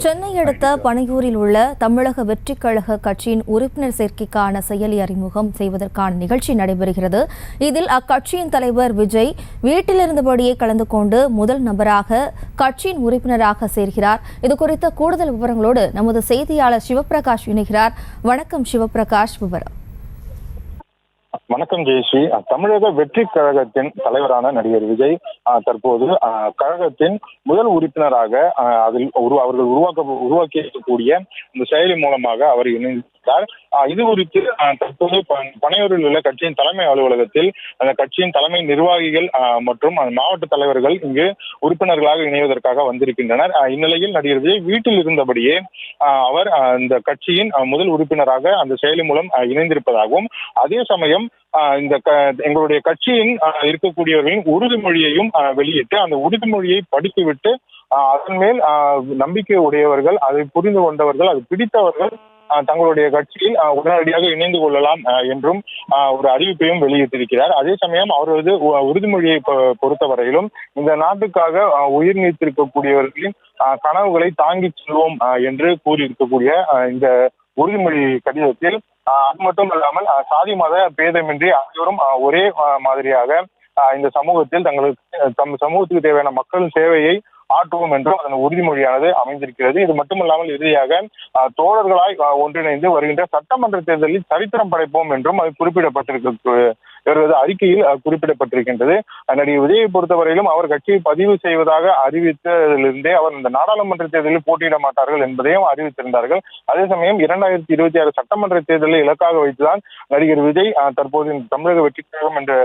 சென்னை அடுத்த பனையூரில் உள்ள தமிழக வெற்றிக் கழக கட்சியின் உறுப்பினர் சேர்க்கைக்கான செயலி அறிமுகம் செய்வதற்கான நிகழ்ச்சி நடைபெறுகிறது. இதில் அக்கட்சியின் தலைவர் விஜய் வீட்டிலிருந்தபடியே கலந்து கொண்டு முதல் நபராக கட்சியின் உறுப்பினராக சேர்கிறார். இதுகுறித்த கூடுதல் விவரங்களோடு நமது செய்தியாளர் சிவபிரகாஷ் இணைகிறார். வணக்கம் சிவபிரகாஷ், விவரம். வணக்கம் ஜெயஸ்ரீ. தமிழக வெற்றி கழகத்தின் தலைவரான நடிகர் விஜய் தற்போது கழகத்தின் முதல் உறுப்பினராக அதில் அவர்கள் உருவாக்கி இருக்கக்கூடிய இந்த செயலி மூலமாக அவர் இணைந்திருக்கிறார். இது குறித்து தற்போது பனையூரில் உள்ள கட்சியின் தலைமை அலுவலகத்தில் அந்த கட்சியின் தலைமை நிர்வாகிகள் மற்றும் மாவட்ட தலைவர்கள் இங்கு உறுப்பினர்களாக இணைவதற்காக வந்திருக்கின்றனர். இந்நிலையில் நடிகர் விஜய் வீட்டில் இருந்தபடியே அவர் இந்த கட்சியின் முதல் உறுப்பினராக அந்த செயலி மூலம் இணைந்திருப்பதாகவும், அதே சமயம் எங்களுடைய கட்சியின் இருக்கக்கூடியவர்களின் உறுதிமொழியையும் வெளியிட்டு அந்த உறுதிமொழியை படித்துவிட்டு அதன் மேல் நம்பிக்கை உடையவர்கள், அதை புரிந்து கொண்டவர்கள், அது பிடித்தவர்கள் தங்களுடைய கட்சியில் உடனடியாக இணைந்து கொள்ளலாம் என்றும் ஒரு அறிவிப்பையும் வெளியிட்டிருக்கிறார். அதே சமயம் அவரது உறுதிமொழியை பொறுத்தவரையிலும் இந்த நாட்டுக்காக உயிர் நீத்திருக்கக்கூடியவர்களின் கனவுகளை தாங்கி செல்வோம் என்று கூறியிருக்கக்கூடிய இந்த உறுதிமொழி கடிதத்தில் அது மட்டும் இல்லாமல் சாதி மத பேதமின்றி அனைவரும் ஒரே மாதிரியாக இந்த சமூகத்தில் தம் சமூகத்துக்கு தேவையான மக்களின் சேவையை ஆற்றுவோம் என்றும் அதன் உறுதிமொழியானது அமைந்திருக்கிறது. இது மட்டுமல்லாமல் இறுதியாக தோழர்களாய் ஒன்றிணைந்து வருகின்ற சட்டமன்ற தேர்தலில் சரித்திரம் படைப்போம் என்றும் அது குறிப்பிடப்பட்டிருக்கிறது. அறிக்கையில் குறிப்பிடப்பட்டிருக்கின்றது. நடிகர் விஜயை பொறுத்தவரையிலும் அவர் கட்சியை பதிவு செய்வதாக அறிவித்ததிலிருந்தே அவர் இந்த நாடாளுமன்ற தேர்தலில் போட்டியிட மாட்டார்கள் என்பதையும் அறிவித்திருந்தார்கள். அதே சமயம் 2026 சட்டமன்ற தேர்தலை இலக்காக வைத்துதான் நடிகர் விஜய் தற்போது இந்த தமிழக வெற்றிக் கழகம் என்ற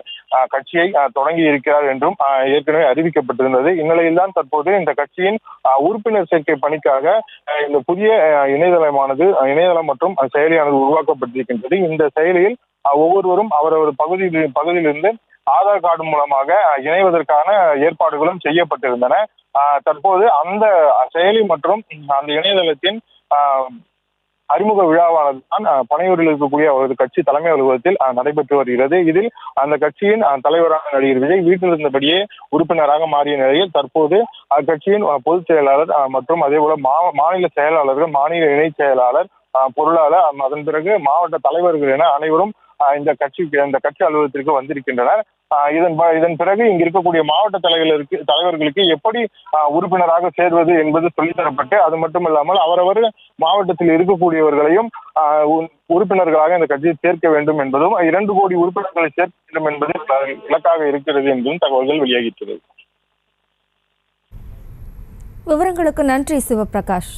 கட்சியை தொடங்கி இருக்கிறார் என்றும் ஏற்கனவே அறிவிக்கப்பட்டிருந்தது. இந்நிலையில் தான் தற்போது இந்த கட்சியின் உறுப்பினர் சேர்க்கை பணிக்காக இந்த புதிய இணையதளம் மற்றும் செயலியானது உருவாக்கப்பட்டிருக்கின்றது. இந்த செயலியில் ஒவ்வொருவரும் அவரவர் பகுதியிலிருந்து ஆதார் கார்டு மூலமாக இணைவதற்கான ஏற்பாடுகளும் செய்யப்பட்டிருந்தன. தற்போது அந்த செயலி மற்றும் அந்த இணையதளத்தின் அறிமுக விழாவானது தான் பனையூரில் இருக்கக்கூடிய அவரது கட்சி தலைமை அலுவலகத்தில் நடைபெற்று வருகிறது. இதில் அந்த கட்சியின் தலைவரான நடிகர் விஜய் வீட்டில் இருந்தபடியே உறுப்பினராக மாறிய நிலையில் தற்போது அக்கட்சியின் பொதுச் செயலாளர் மற்றும் அதே போல மாநில செயலாளர்கள், மாநில இணை செயலாளர், பொருளாளர், அதன் பிறகு மாவட்ட தலைவர்கள் என அனைவரும் இந்த கட்சி அலுவலகத்திற்கு வந்திருக்கின்றனர். இதன் பிறகு இங்கு இருக்கக்கூடிய மாவட்ட தலைவர்களுக்கு எப்படி உறுப்பினராக சேர்வது என்பது சொல்லித்தரப்பட்டு, அது மட்டும் இல்லாமல் அவரவர் மாவட்டத்தில் இருக்கக்கூடியவர்களையும் உறுப்பினர்களாக இந்த கட்சியை சேர்க்க வேண்டும் என்பதும் 2 கோடி உறுப்பினர்களை சேர்க்க வேண்டும் என்பது இலக்காக இருக்கிறது என்பதும் தகவல்கள் வெளியாகிஇருக்கிறது. விவரங்களுக்கு நன்றி சிவபிரகாஷ்.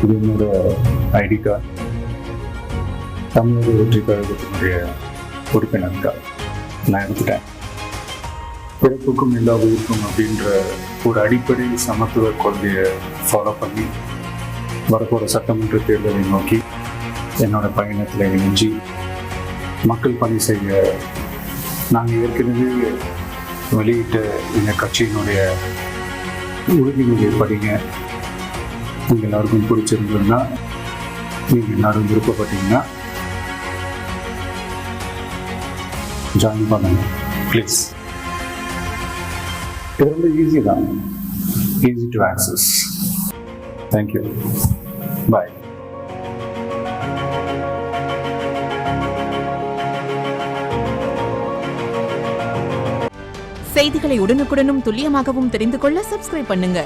இது என்னோட ஐடி கார்டு, தமிழக வெற்றி கழகத்தினுடைய உறுப்பினர் கார்டு நான் எடுத்துட்டேன். பிறப்புக்கும் எல்லா உயிருக்கும் அப்படின்ற ஒரு அடிப்படை சமத்துவ கொள்கையை ஃபாலோ பண்ணி வரப்போகிற சட்டமன்ற தேர்தலை நோக்கி என்னோட பயணத்தில் இணைஞ்சி மக்கள் பணி செய்ய நாங்கள் ஏற்கனவே வெளியிட்ட எங்கள் கட்சியினுடைய உறுதிமொழியை படிங்க. நீங்கள் எல்லாருக்கும் பிடிச்சிருந்ததுன்னா, நீங்கள் எல்லாரும் விருப்பப்பட்டீங்கன்னா ஜாயின் பண்ணுங்க ப்ளீஸ். இது ரொம்ப ஈஸி தான், ஈஸி டு ஆக்சஸ். தேங்க்யூ, பாய். செய்திகளை உடனுக்குடனும் துல்லியமாகவும் தெரிந்து கொள்ள சப்ஸ்கிரைப் பண்ணுங்க.